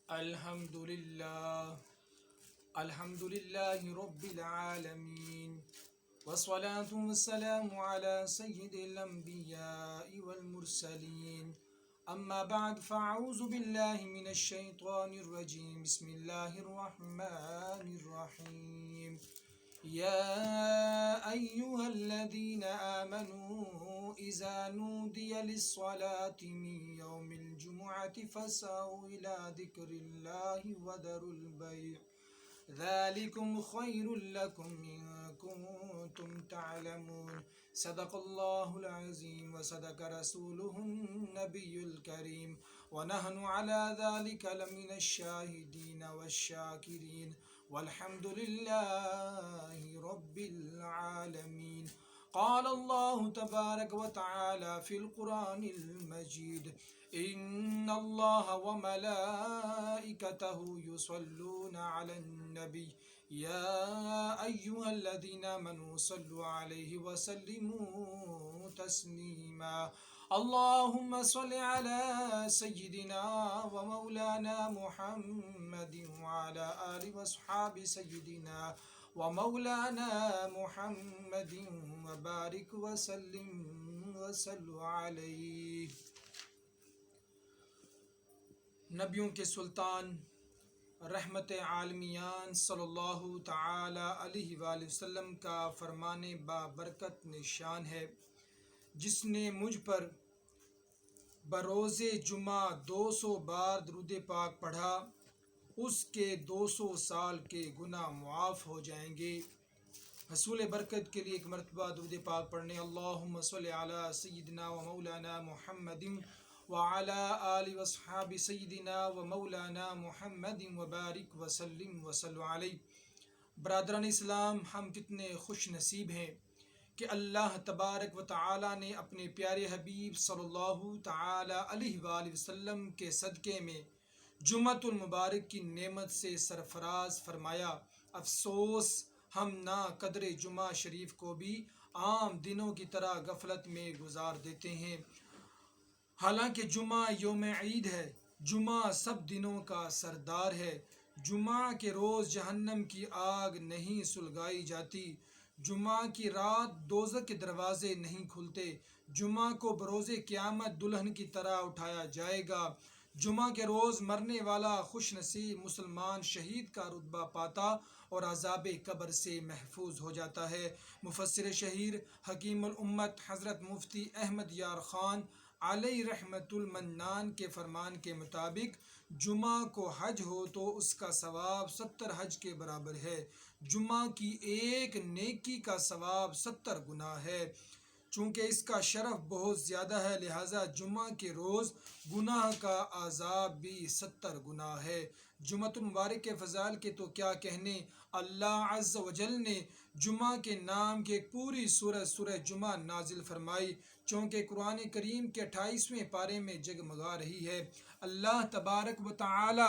الحمد لله الحمد لله رب العالمين والصلاة والسلام على سيد الأنبياء والمرسلين أما بعد فأعوذ بالله من الشيطان الرجيم بسم الله الرحمن الرحيم يا أيها الذين آمنوا إذا نودي للصلاة من يوم الجمعة فاسعوا إلى ذكر الله وذروا البيع ذلكم خير لكم إن كنتم تعلمون صدق الله العظيم وصدق رسوله النبي الكريم ونحن على ذلك لمن الشاهدين والشاكرين والحمد لله رب العالمين. قال الله تبارك وتعالى في القرآن المجيد إن الله وملائكته يصلون على النبي يا أيها الذين آمنوا صلوا عليه وسلموا تسليما. اللهم صل على سيدنا ومولانا محمد وعلى آل وصحاب سيدنا ومولانا محمد وبارك وسلم وصلوا علیہ. نبیوں کے سلطان رحمت عالمیان صلی اللہ تعالی علیہ وآلہ وسلم کا فرمان بابرکت نشان ہے، جس نے مجھ پر بروز جمعہ 200 بار درود پاک پڑھا اس کے 200 سال کے گناہ معاف ہو جائیں گے. حصول برکت کے لیے ایک مرتبہ درود پاک پڑھنے. اللہم صلی علی سیدنا و مولانا محمد وعلی آل وصحاب سیدنا و مولانا محمد وبارک وسلم وصلو علیہ. برادران اسلام، ہم کتنے خوش نصیب ہیں کہ اللہ تبارک و تعالی نے اپنے پیارے حبیب صلی اللہ تعالی علیہ وآلہ وسلم کے صدقے میں جمعۃ المبارک کی نعمت سے سرفراز فرمایا. افسوس ہم نا قدر جمعہ شریف کو بھی عام دنوں کی طرح غفلت میں گزار دیتے ہیں. حالانکہ جمعہ یوم عید ہے، جمعہ سب دنوں کا سردار ہے. جمعہ کے روز جہنم کی آگ نہیں سلگائی جاتی، جمعہ کی رات دوزخ کے دروازے نہیں کھلتے، جمعہ کو بروز قیامت دلہن کی طرح اٹھایا جائے گا. جمعہ کے روز مرنے والا خوش نصیب مسلمان شہید کا رتبہ پاتا اور عذاب قبر سے محفوظ ہو جاتا ہے. مفسر شہیر حکیم الامت حضرت مفتی احمد یار خان علیہ رحمت المنان کے فرمان کے مطابق جمعہ کو حج ہو تو اس کا ثواب 70 حج کے برابر ہے. جمعہ کی ایک نیکی کا ثواب 70 گناہ ہے. چونکہ اس کا شرف بہت زیادہ ہے، لہٰذا جمعہ کے روز گناہ کا عذاب بھی 70 گناہ ہے. جمعۃ المبارک کے فضائل کے تو کیا کہنے. اللہ عز و جل نے جمعہ کے نام کی ایک پوری سورہ جمعہ نازل فرمائی، چونکہ قرآن کریم کے 28ویں پارے میں جگمگا رہی ہے. اللہ تبارک و تعالی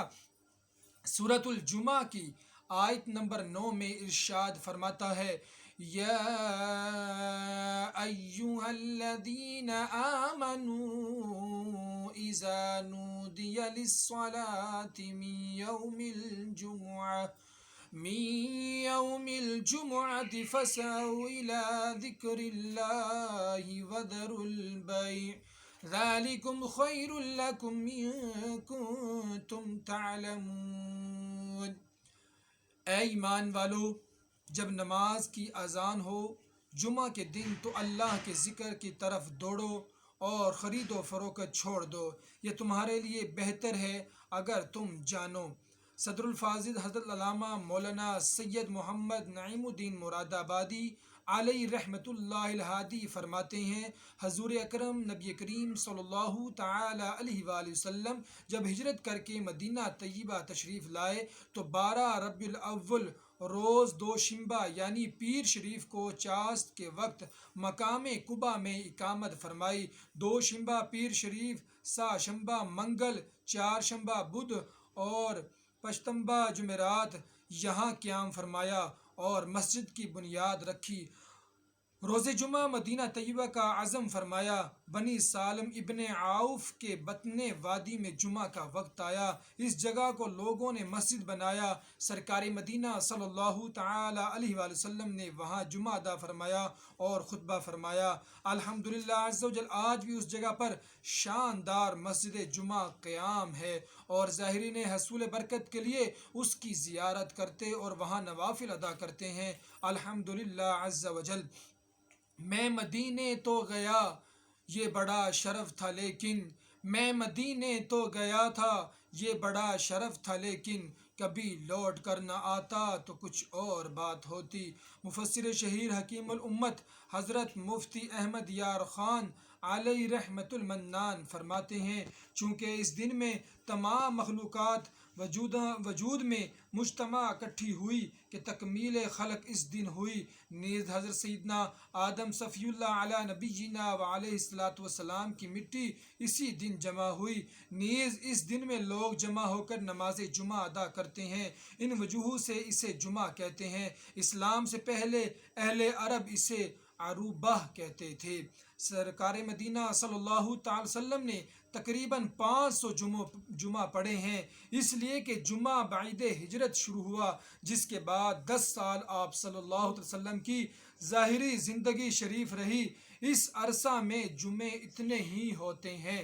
سورۃ الجمعہ کی آیت نمبر 9 میں ارشاد فرماتا ہے، یا ایہا الذین آمنوا اذا نودی للصلاة من یوم الجمعة فاسعوا إلی ذکر اللہ وذروا البیع ذالکم خیر لکم ان کنتم تعلمون. اے ایمان والو، جب نماز کی اذان ہو جمعہ کے دن تو اللہ کے ذکر کی طرف دوڑو اور خرید و فروخت چھوڑ دو، یہ تمہارے لیے بہتر ہے اگر تم جانو. صدر الفاضل حضرت علامہ مولانا سید محمد نعیم الدین مراد آبادی علیہ رحمت اللہ الہادی فرماتے ہیں، حضور اکرم نبی کریم صلی اللہ تعالی علیہ وآلہ وسلم جب ہجرت کر کے مدینہ طیبہ تشریف لائے تو 12 ربیع الاول روز دوشنبہ یعنی پیر شریف کو چاشت کے وقت مقام قباء میں اقامت فرمائی. دوشنبہ پیر شریف، سہ شنبہ منگل، چار شنبہ بدھ اور پشتنبہ جمعرات یہاں قیام فرمایا اور مسجد کی بنیاد رکھی. روز جمعہ مدینہ طیبہ کا عزم فرمایا، بنی سالم ابن عوف کے بطن وادی میں جمعہ کا وقت آیا، اس جگہ کو لوگوں نے مسجد بنایا، سرکار مدینہ صلی اللہ تعالی علیہ وآلہ وسلم نے وہاں جمعہ ادا فرمایا اور خطبہ فرمایا۔ الحمدللہ عز و جل آج بھی اس جگہ پر شاندار مسجد جمعہ قیام ہے اور زائرین حصول برکت کے لیے اس کی زیارت کرتے اور وہاں نوافل ادا کرتے ہیں۔ الحمدللہ عز و جل۔ میں مدینے تو گیا یہ بڑا شرف تھا لیکن، میں مدینے تو گیا تھا یہ بڑا شرف تھا لیکن، کبھی لوٹ کر نہ آتا تو کچھ اور بات ہوتی۔ مفسر شہیر حکیم الامت حضرت مفتی احمد یار خان علیہ رحمت المنان فرماتے ہیں، چونکہ اس دن میں تمام مخلوقات وجود میں مجتمع اکٹھی ہوئی کہ تکمیل خلق اس دن ہوئی، نیز حضرت سیدنا آدم صفی اللہ علیہ نبینا و علیہ الصلوۃ والسلام کی مٹی اسی دن جمع ہوئی، نیز اس دن میں لوگ جمع ہو کر نماز جمعہ ادا کرتے ہیں، ان وجوہ سے اسے جمعہ کہتے ہیں۔ اسلام سے پہلے اہل عرب اسے عروبہ کہتے تھے۔ سرکار مدینہ صلی اللہ تعالی وسلم نے تقریباً 500 جمعہ پڑھے ہیں، اس لیے کہ جمعہ بعد ہجرت شروع ہوا، جس کے بعد 10 سال آپ صلی اللہ علیہ وسلم کی ظاہری زندگی شریف رہی۔ اس عرصہ میں جمعے اتنے ہی ہوتے ہیں۔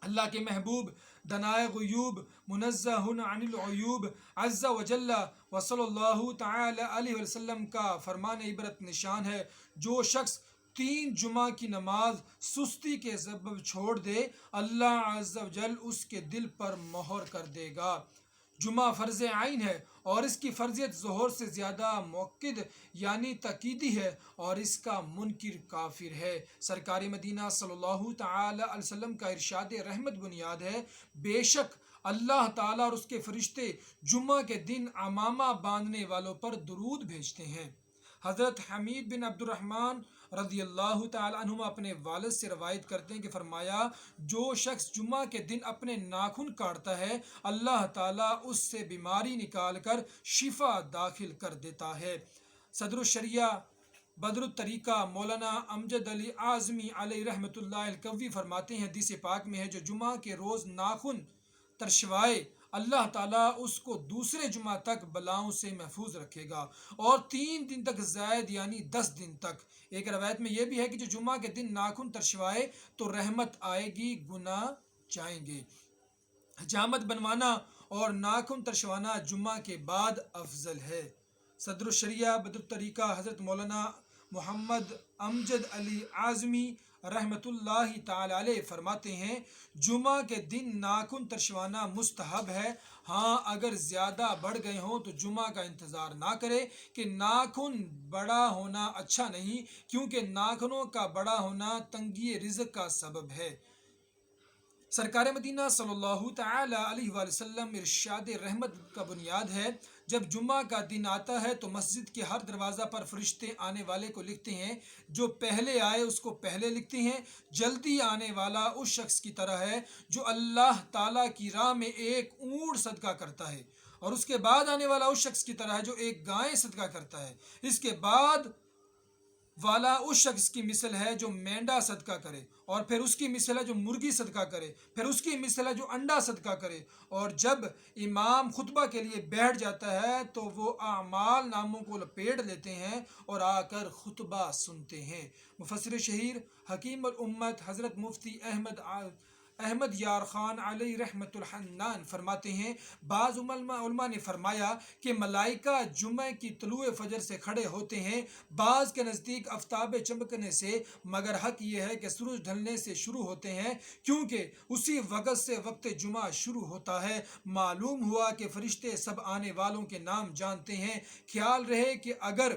اللہ کے محبوب دنائے غیوب منزہ عن العیوب عز و جل و صلی اللہ تعالی علیہ وسلم کا فرمان عبرت نشان ہے، جو شخص 3 جمعہ کی نماز سستی کے سبب چھوڑ دے، اللہ عز و جل اس کے دل پر مہر کر دے گا۔ جمعہ فرض عین ہے اور اس کی فرضیت ظہر سے زیادہ مؤکد یعنی تاکیدی ہے اور اس کا منکر کافر ہے۔ سرکار مدینہ صلی اللہ تعالی علیہ وسلم کا ارشاد رحمت بنیاد ہے، بے شک اللہ تعالیٰ اور اس کے فرشتے جمعہ کے دن عمامہ باندھنے والوں پر درود بھیجتے ہیں۔ حضرت حمید بن عبد الرحمن رضی اللہ تعالی عنہما اپنے والد سے روایت کرتے ہیں کہ فرمایا، جو شخص جمعہ کے دن اپنے ناخن کاٹتا ہے، اللہ تعالیٰ اس سے بیماری نکال کر شفا داخل کر دیتا ہے۔ صدر الشریعہ بدر الطریقہ مولانا امجد علی اعظمی علیہ رحمۃ اللہ الکوی فرماتے ہیں، حدیث پاک میں ہے، جو جمعہ کے روز ناخن ترشوائے، اللہ تعالیٰ اس کو دوسرے جمعہ تک بلاؤں سے محفوظ رکھے گا، اور 3 دن تک زائد یعنی 10 دن تک۔ ایک روایت میں یہ بھی ہے کہ جو جمعہ کے دن ناخن ترشوائے تو رحمت آئے گی، گناہ جائیں گے۔ حجامت بنوانا اور ناخن ترشوانا جمعہ کے بعد افضل ہے۔ صدر الشریعہ بدر الطریقہ حضرت مولانا محمد امجد علی اعظمی رحمۃ اللہ تعالی علیہ فرماتے ہیں، جمعہ کے دن ناخن ترشوانا مستحب ہے، ہاں اگر زیادہ بڑھ گئے ہوں تو جمعہ کا انتظار نہ کرے، کہ ناخن بڑا ہونا اچھا نہیں، کیونکہ ناخنوں کا بڑا ہونا تنگی رزق کا سبب ہے۔ سرکار مدینہ صلی اللہ تعالی علیہ وآلہ وسلم ارشاد رحمت کا بنیاد ہے، جب جمعہ کا دن آتا ہے تو مسجد کے ہر دروازہ پر فرشتے آنے والے کو لکھتے ہیں، جو پہلے آئے اس کو پہلے لکھتے ہیں، جلدی آنے والا اس شخص کی طرح ہے جو اللہ تعالیٰ کی راہ میں ایک اونٹ صدقہ کرتا ہے، اور اس کے بعد آنے والا اس شخص کی طرح ہے جو ایک گائے صدقہ کرتا ہے، اس کے بعد والا اس شخص کی مثل ہے جو مینڈا صدقہ کرے، اور پھر اس کی مثل ہے جو مرغی صدقہ کرے، پھر اس کی مثل ہے جو انڈا صدقہ کرے، اور جب امام خطبہ کے لیے بیٹھ جاتا ہے تو وہ اعمال ناموں کو لپیٹ لیتے ہیں اور آ کر خطبہ سنتے ہیں۔ مفسر شہیر حکیم الامت حضرت مفتی احمد یار خان علیہ رحمت الحنان فرماتے ہیں، بعض علماء نے فرمایا کہ ملائکہ جمعہ کی طلوع فجر سے کھڑے ہوتے ہیں، بعض کے نزدیک آفتاب چمکنے سے، مگر حق یہ ہے کہ سورج ڈھلنے سے شروع ہوتے ہیں، کیونکہ اسی وقت سے وقت جمعہ شروع ہوتا ہے۔ معلوم ہوا کہ فرشتے سب آنے والوں کے نام جانتے ہیں، خیال رہے کہ اگر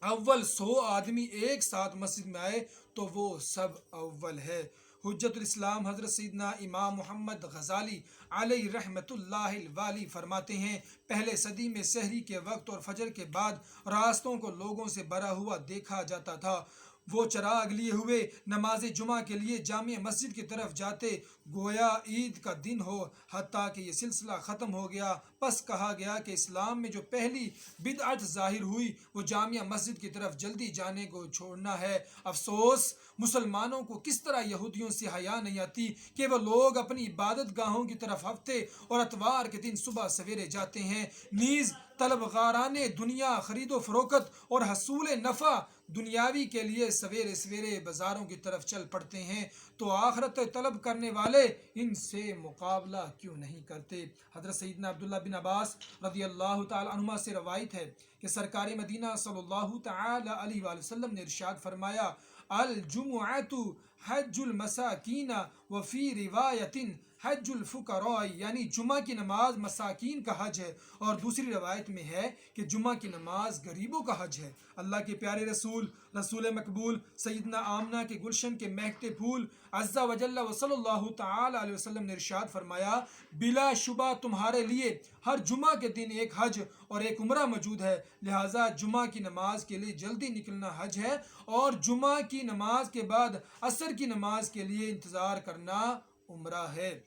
اول 100 آدمی ایک ساتھ مسجد میں آئے تو وہ سب اول ہے۔ حجت الاسلام حضرت سیدنا امام محمد غزالی علیہ رحمت اللہ الوالی فرماتے ہیں، پہلے صدی میں سحری کے وقت اور فجر کے بعد راستوں کو لوگوں سے بھرا ہوا دیکھا جاتا تھا، وہ چراغ لیے ہوئے نماز جمعہ کے لیے جامع مسجد کی طرف جاتے گویا عید کا دن ہو، حتیٰ کہ یہ سلسلہ ختم ہو گیا۔ پس کہا گیا کہ اسلام میں جو پہلی بدعت ظاہر ہوئی وہ جامع مسجد کی طرف جلدی جانے کو چھوڑنا ہے۔ افسوس مسلمانوں کو کس طرح یہودیوں سے حیا نہیں آتی کہ وہ لوگ اپنی عبادت گاہوں کی طرف ہفتے اور اتوار کے دن صبح سویرے جاتے ہیں، نیز طلبگاران دنیا خرید و فروخت اور حصول نفع دنیاوی کے لیے سویرے سویرے بازاروں کی طرف چل پڑتے ہیں، تو آخرت طلب کرنے والے ان سے مقابلہ کیوں نہیں کرتے؟ حضرت سیدنا عبداللہ بن عباس رضی اللہ تعالی عنہما سے روایت ہے کہ سرکار مدینہ صلی اللہ تعالی علیہ وآلہ وسلم نے ارشاد فرمایا، الجمعۃ حج المساکین وفی روایت حج الفقراء، یعنی جمعہ کی نماز مساکین کا حج ہے، اور دوسری روایت میں ہے کہ جمعہ کی نماز غریبوں کا حج ہے۔ اللہ کے پیارے رسول مقبول سیدنا آمنہ کے گلشن کے مہکتے پھول عز و جل و صلی اللہ تعالی علیہ وسلم نے ارشاد فرمایا، بلا شبہ تمہارے لیے ہر جمعہ کے دن ایک حج اور ایک عمرہ موجود ہے، لہٰذا جمعہ کی نماز کے لیے جلدی نکلنا حج ہے، اور جمعہ کی نماز کے بعد عصر کی نماز کے لیے انتظار کرنا عمرہ ہے۔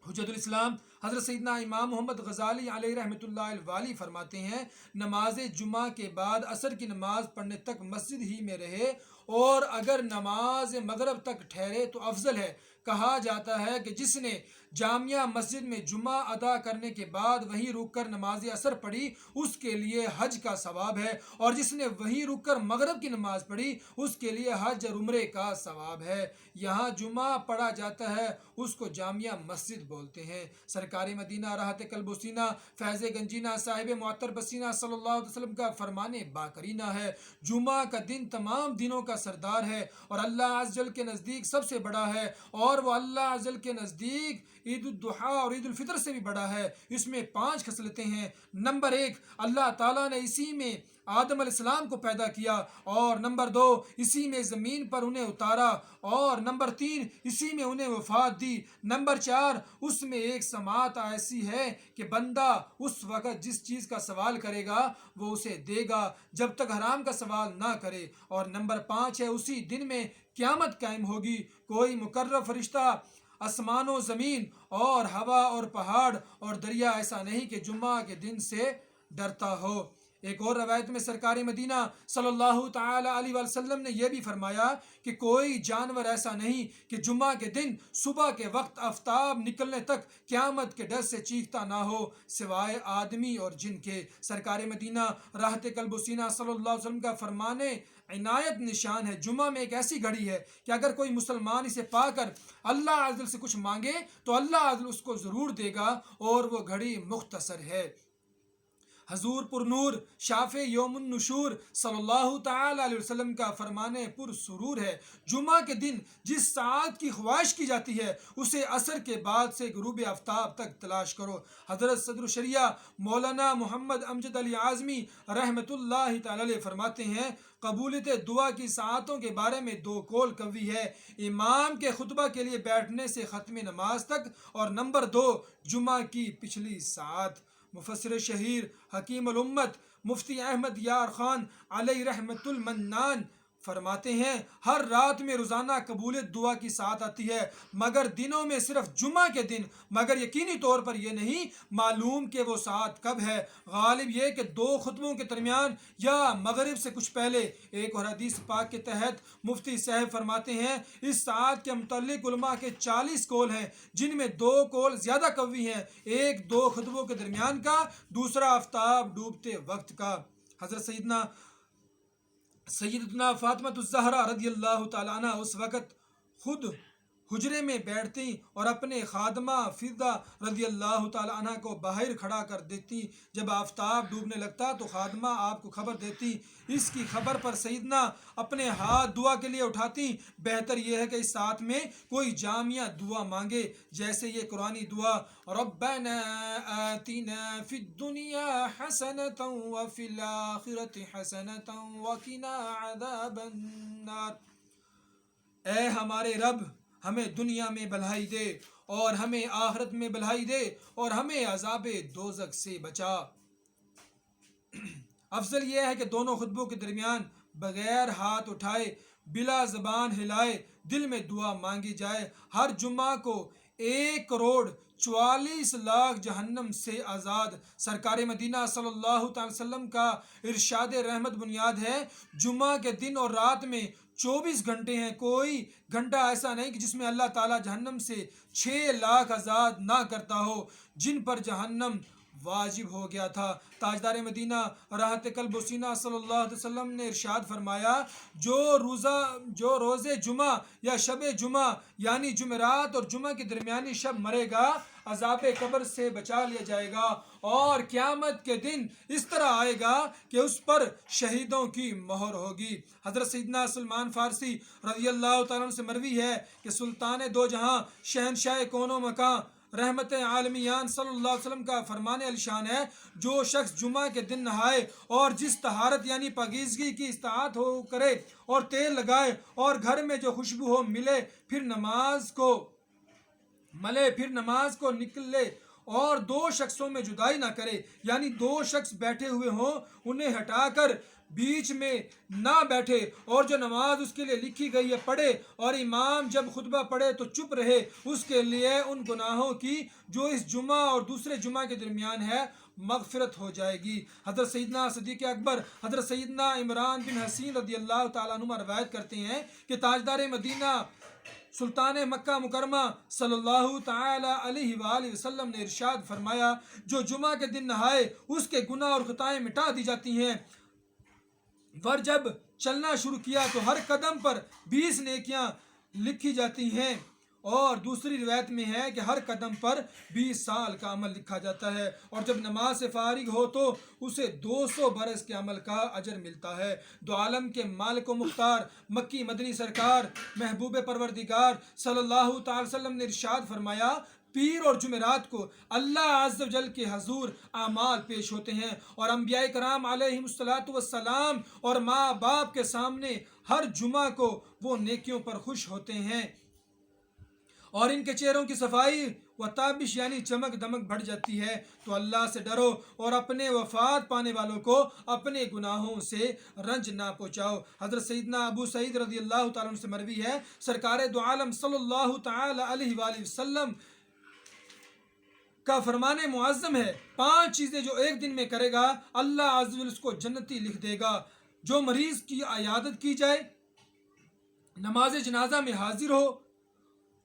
حجت الاسلام حضرت سیدنا امام محمد غزالی علیہ رحمۃ اللہ الوالی فرماتے ہیں، نماز جمعہ کے بعد عصر کی نماز پڑھنے تک مسجد ہی میں رہے، اور اگر نماز مغرب تک ٹھہرے تو افضل ہے۔ کہا جاتا ہے کہ جس نے جامعہ مسجد میں جمعہ ادا کرنے کے بعد وہیں رک کر نماز عصر پڑھی اس کے لیے حج کا ثواب ہے، اور جس نے وہیں رک کر مغرب کی نماز پڑھی اس کے لیے حج اور عمرے کا ثواب ہے۔ یہاں جمعہ پڑھا جاتا ہے اس کو جامعہ مسجد بولتے ہیں۔ سرکار مدینہ راحت قلب و سینہ فیض گنجینہ صاحب معطر بسینہ صلی اللہ علیہ وسلم کا فرمان باقرینہ ہے، جمعہ کا دن تمام دنوں کا سردار ہے اور اللہ عز و جل کے نزدیک سب سے بڑا ہے، اور وہ اللہ عز و جل کے نزدیک عید الضحیٰ اور عید الفطر سے بھی بڑا ہے۔ اس میں 5 خصلتیں ہیں۔ نمبر 1، اللہ تعالیٰ نے اسی میں آدم علیہ السلام کو پیدا کیا، اور نمبر 2، اسی میں زمین پر انہیں اتارا، اور نمبر 3، اسی میں انہیں وفات دی، نمبر 4، اس میں ایک سماعت ایسی ہے کہ بندہ اس وقت جس چیز کا سوال کرے گا وہ اسے دے گا جب تک حرام کا سوال نہ کرے، اور نمبر 5 ہے اسی دن میں قیامت قائم ہوگی، کوئی مقرب فرشتہ آسمان و زمین اور ہوا اور پہاڑ اور دریا ایسا نہیں کہ جمعہ کے دن سے ڈرتا ہو۔ ایک اور روایت میں سرکار مدینہ صلی اللہ تعالی علیہ وسلم نے یہ بھی فرمایا کہ کوئی جانور ایسا نہیں کہ جمعہ کے دن صبح کے وقت آفتاب نکلنے تک قیامت کے ڈر سے چیختا نہ ہو سوائے آدمی اور جن کے۔ سرکار مدینہ راحت قلب و سینہ صلی اللہ علیہ وسلم کا فرمانے عنایت نشان ہے، جمعہ میں ایک ایسی گھڑی ہے کہ اگر کوئی مسلمان اسے پا کر اللہ عز و جل سے کچھ مانگے تو اللہ عز و جل اس کو ضرور دے گا، اور وہ گھڑی مختصر ہے۔ حضور پر نور شافع یوم النشور صلی اللہ تعالی علیہ وسلم کا فرمانے پر سرور ہے، جمعہ کے دن جس ساعت کی خواہش کی جاتی ہے اسے عصر کے بعد سے غروب آفتاب تک تلاش کرو۔ حضرت صدر الشریعہ مولانا محمد امجد علی اعظمی رحمۃ اللہ تعالی علیہ فرماتے ہیں، قبولیت دعا کی ساعتوں کے بارے میں 2 قول قوی ہے، امام کے خطبہ کے لیے بیٹھنے سے ختم نماز تک، اور نمبر 2، جمعہ کی پچھلی ساعت۔ مفسر شہیر حکیم الامت مفتی احمد یار خان علیہ رحمت المنان فرماتے ہیں، ہر رات میں روزانہ قبولیت دعا کی ساعت آتی ہے، مگر دنوں میں صرف جمعہ کے دن، مگر یقینی طور پر یہ نہیں معلوم کہ وہ ساعت کب ہے، غالب یہ کہ 2 خطبوں کے درمیان یا مغرب سے کچھ پہلے۔ ایک اور حدیث پاک کے تحت مفتی صاحب فرماتے ہیں، اس ساعت کے متعلق علماء کے 40 قول ہیں، جن میں 2 قول زیادہ قوی ہیں، ایک 2 خطبوں کے درمیان کا، دوسرا آفتاب ڈوبتے وقت کا۔ حضرت سیدتنا فاطمہ الزہرا رضی اللہ تعالیٰ عنہ اس وقت خود حجرے میں بیٹھتی اور اپنے خادمہ فضہ رضی اللہ تعالیٰ عنہ کو باہر کھڑا کر دیتی، جب آفتاب ڈوبنے لگتا تو خادمہ آپ کو خبر دیتی، اس کی خبر پر سیدنا اپنے ہاتھ دعا کے لیے اٹھاتی۔ بہتر یہ ہے کہ اس ساتھ میں کوئی جامعہ دعا مانگے، جیسے یہ قرآنی دعا، ربنا آتنا فی الدنیا حسنۃ وفی الآخرۃ حسنۃ وقنا عذاب النار۔ اے ہمارے رب، ہمیں دنیا میں بھلائی دے اور ہمیں آخرت میں بھلائی دے اور ہمیں عذاب دوزخ سے بچا۔ افضل یہ ہے کہ دونوں خطبوں کے درمیان بغیر ہاتھ اٹھائے بلا زبان ہلائے دل میں دعا مانگی جائے۔ ہر جمعہ کو 1,44,00,000 جہنم سے آزاد۔ سرکار مدینہ صلی اللہ تعالی وسلم کا ارشاد رحمت بنیاد ہے، جمعہ کے دن اور رات میں 24 گھنٹے ہیں، کوئی گھنٹہ ایسا نہیں کہ جس میں اللہ تعالیٰ جہنم سے 6 لاکھ آزاد نہ کرتا ہو جن پر جہنم واجب ہو گیا تھا۔ تاجدار مدینہ راحت قلب و سینہ صلی اللہ علیہ وسلم نے ارشاد فرمایا، جو روز جمعہ یا شب جمعہ یعنی جمعرات اور جمعہ کے درمیانی شب مرے گا، عذاب قبر سے بچا لیا جائے گا، اور قیامت کے دن اس طرح آئے گا کہ اس پر شہیدوں کی مہر ہوگی۔ حضرت سیدنا سلمان فارسی رضی اللہ تعالیٰ عنہ سے مروی ہے کہ سلطان دو جہاں شہنشاہ کون و مکان رحمت عالمیان صلی اللہ علیہ وسلم کا فرمان علی شان ہے، جو شخص جمعہ کے دن نہائے اور جس طہارت یعنی پاکیزگی کی استطاعت ہو کرے اور تیل لگائے اور گھر میں جو خوشبو ہو ملے، پھر نماز کو نکلے اور 2 شخصوں میں جدائی نہ کرے، یعنی 2 شخص بیٹھے ہوئے ہوں انہیں ہٹا کر بیچ میں نہ بیٹھے، اور جو نماز اس کے لیے لکھی گئی ہے پڑھے، اور امام جب خطبہ پڑھے تو چپ رہے، اس کے لیے ان گناہوں کی جو اس جمعہ اور دوسرے جمعہ کے درمیان ہے مغفرت ہو جائے گی۔ حضرت سیدنا صدیق اکبر حضرت سیدنا عمران بن حسین رضی اللہ تعالیٰ عنہ روایت کرتے ہیں کہ تاجدار مدینہ سلطان مکہ مکرمہ صلی اللہ تعالی علیہ وآلہ وسلم نے ارشاد فرمایا، جو جمعہ کے دن نہائے اس کے گناہ اور خطائیں مٹا دی جاتی ہیں، ور جب چلنا شروع کیا تو ہر قدم پر 20 نیکیاں لکھی جاتی ہیں، اور دوسری روایت میں ہے کہ ہر قدم پر 20 سال کا عمل لکھا جاتا ہے، اور جب نماز سے فارغ ہو تو اسے 200 برس کے عمل کا اجر ملتا ہے۔ دو عالم کے مالک و مختار مکی مدنی سرکار محبوب پروردگار صلی اللہ تعالی وسلم نے ارشاد فرمایا، پیر اور جمعرات کو اللہ عز و جل کے حضور اعمال پیش ہوتے ہیں، اور انبیاء کرام علیہم السلام اور ماں باپ کے سامنے ہر جمعہ کو وہ نیکیوں پر خوش ہوتے ہیں، اور ان کے چہروں کی صفائی و تابش یعنی چمک دمک بڑھ جاتی ہے۔ تو اللہ سے ڈرو اور اپنے وفات پانے والوں کو اپنے گناہوں سے رنج نہ پہنچاؤ۔ حضرت سیدنا ابو سعید رضی اللہ تعالیٰ عنہ سے مروی ہے، سرکار دو عالم صلی اللہ تعالی علیہ وآلہ وسلم کا فرمان معظم ہے، 5 چیزیں جو ایک دن میں کرے گا اللہ عز و جل اس کو جنتی لکھ دے گا۔ جو مریض کی عیادت کی جائے، نماز جنازہ میں حاضر ہو،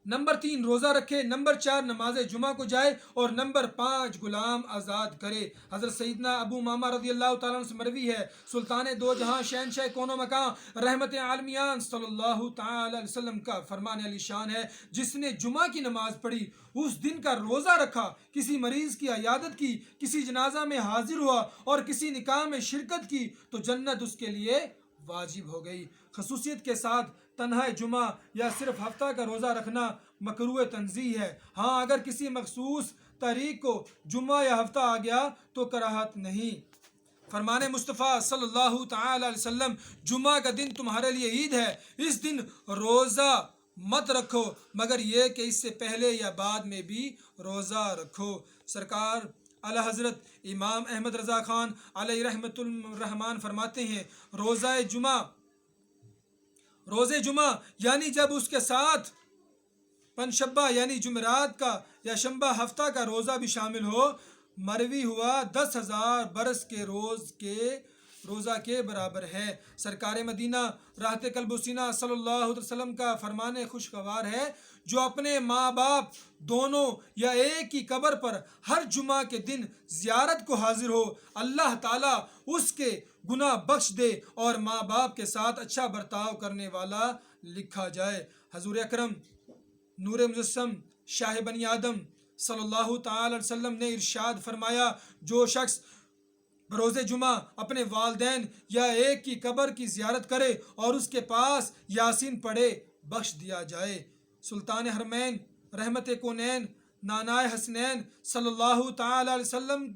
نمبر 3 روزہ رکھے، نمبر 4 نماز جمعہ کو جائے، اور نمبر 5 غلام آزاد کرے۔ حضرت سیدنا ابو امامہ رضی اللہ تعالیٰ عنہ سے مروی ہے، سلطان دو جہاں شہنشاہ کون و مکان رحمت عالمیان صلی اللہ تعالی علیہ وسلم کا فرمان علی شان ہے، جس نے جمعہ کی نماز پڑھی، اس دن کا روزہ رکھا، کسی مریض کی عیادت کی، کسی جنازہ میں حاضر ہوا اور کسی نکاح میں شرکت کی، تو جنت اس کے لیے واجب ہو گئی۔ خصوصیت کے ساتھ تنہا جمعہ یا صرف ہفتہ کا روزہ رکھنا مکروہ تنزیہ ہے۔ ہاں اگر کسی مخصوص تاریخ کو جمعہ یا ہفتہ آ گیا تو کراہت نہیں۔ فرمان مصطفیٰ صلی اللہ تعالی علیہ وسلم، جمعہ کا دن تمہارے لیے عید ہے، اس دن روزہ مت رکھو مگر یہ کہ اس سے پہلے یا بعد میں بھی روزہ رکھو۔ سرکار اعلی حضرت امام احمد رضا خان علیہ رحمت الرحمن فرماتے ہیں، روزے جمعہ یعنی جب اس کے ساتھ پنشبہ یعنی جمعرات کا یا شنبہ ہفتہ کا روزہ بھی شامل ہو، مروی ہوا 10,000 برس کے روزہ کے برابر ہے۔ سرکار مدینہ راحت قلب و سینہ صلی اللہ علیہ وسلم کا فرمان خوشگوار ہے، جو اپنے ماں باپ دونوں یا ایک ہی قبر پر ہر جمعہ کے دن زیارت کو حاضر ہو، اللہ تعالیٰ اس کے گناہ بخش دے اور ماں باپ کے ساتھ اچھا برتاؤ کرنے والا لکھا جائے۔ حضور اکرم نور مجسم شاہ بنی آدم صلی اللہ تعالی علیہ وسلم نے ارشاد فرمایا، جو شخص بروز جمعہ اپنے والدین یا ایک کی قبر کی زیارت کرے اور اس کے پاس یاسین پڑھے، بخش دیا جائے۔ سلطان حرمین رحمت کونین نانائے حسنین صلی اللہ تعالی علیہ وسلم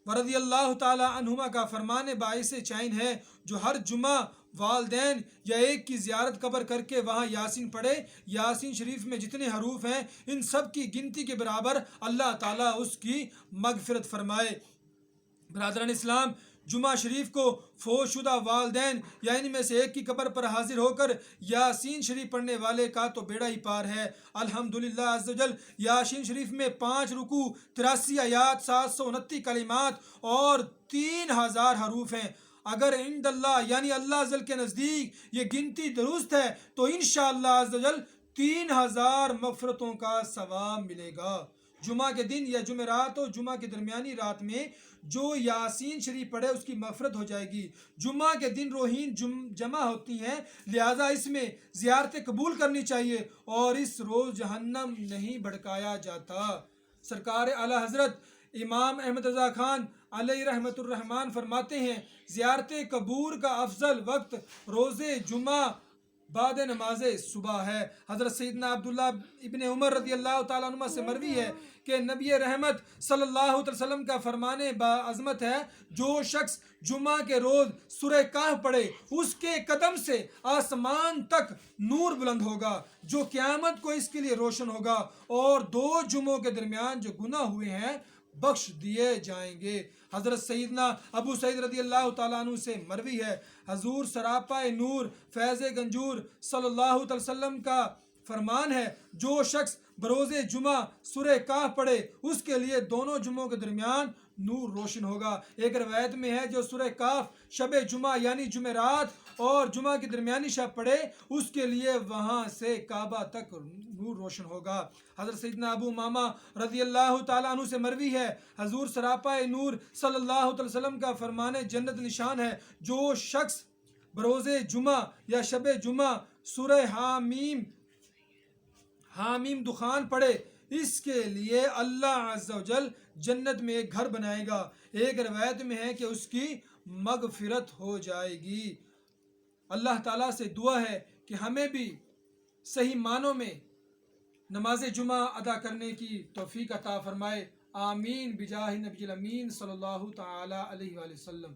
ورضی اللہ تعالی عنہما کا فرمان باعث چین ہے، جو ہر جمعہ والدین یا ایک کی زیارت قبر کر کے وہاں یاسین پڑھے، یاسین شریف میں جتنے حروف ہیں ان سب کی گنتی کے برابر اللہ تعالیٰ اس کی مغفرت فرمائے۔ برادران اسلام، جمعہ شریف کو فوت شدہ والدین یا ان میں سے ایک کی قبر پر حاضر ہو کر یاسین شریف پڑھنے والے کا تو بیڑا ہی پار ہے۔ الحمدللہ عز و جل یاسین شریف میں 5 رکوع، 83 آیات، 729 کلمات اور 3000 حروف ہیں۔ اگر عند اللہ یعنی اللہ عز و جل کے نزدیک یہ گنتی درست ہے تو انشاءاللہ عز و جل 3000 مغفرتوں کا ثواب ملے گا۔ جمعہ کے دن یا جمعرات اور جمعہ کے درمیانی رات میں جو یاسین شریف پڑھے اس کی مغفرت ہو جائے گی۔ جمعہ کے دن روحین جمع ہوتی ہیں، لہٰذا اس میں زیارتیں قبول کرنی چاہیے اور اس روز جہنم نہیں بھڑکایا جاتا۔ سرکار اعلیٰ حضرت امام احمد رضا خان علیہ رحمۃ الرحمن فرماتے ہیں زیارت قبور کا افضل وقت روز جمعہ بعد نماز صبح ہے۔ حضرت سیدنا عبداللہ ابن عمر رضی اللہ تعالیٰ عنہ سے مروی ہے کہ نبی رحمت صلی اللہ علیہ وسلم کا فرمان باعظمت ہے، جو شخص جمعہ کے روز سورہ کہف پڑھے اس کے قدم سے آسمان تک نور بلند ہوگا جو قیامت کو اس کے لیے روشن ہوگا، اور 2 جمعوں کے درمیان جو گناہ ہوئے ہیں بخش دیے جائیں گے۔ حضرت سیدنا ابو سعید رضی اللہ تعالیٰ عنہ سے مروی ہے حضور سراپا نور فیض گنجور صلی اللہ علیہ وسلم کا فرمان ہے، جو شخص بروز جمعہ سورہ کہف پڑھے اس کے لیے دونوں جمعوں کے درمیان نور روشن ہوگا۔ ایک روایت میں ہے جو سورہ کہف شب جمعہ یعنی جمعرات اور جمعہ کی درمیانی شب پڑھے اس کے لیے وہاں سے کعبہ تک نور روشن ہوگا۔ حضرت سیدنا ابو امامہ رضی اللہ تعالیٰ عنہ سے مروی ہے حضور سراپا نور صلی اللہ علیہ وسلم کا فرمان جنت نشان ہے، جو شخص بروز جمعہ یا شب جمعہ سورہ حامیم دخان پڑھے اس کے لیے اللہ عز و جل جنت میں ایک گھر بنائے گا۔ ایک روایت میں ہے کہ اس کی مغفرت ہو جائے گی۔ اللہ تعالیٰ سے دعا ہے کہ ہمیں بھی صحیح معنوں میں نماز جمعہ ادا کرنے کی توفیق عطا فرمائے۔ آمین بجاہ نبی الامین صلی اللہ تعالی علیہ وآلہ وسلم۔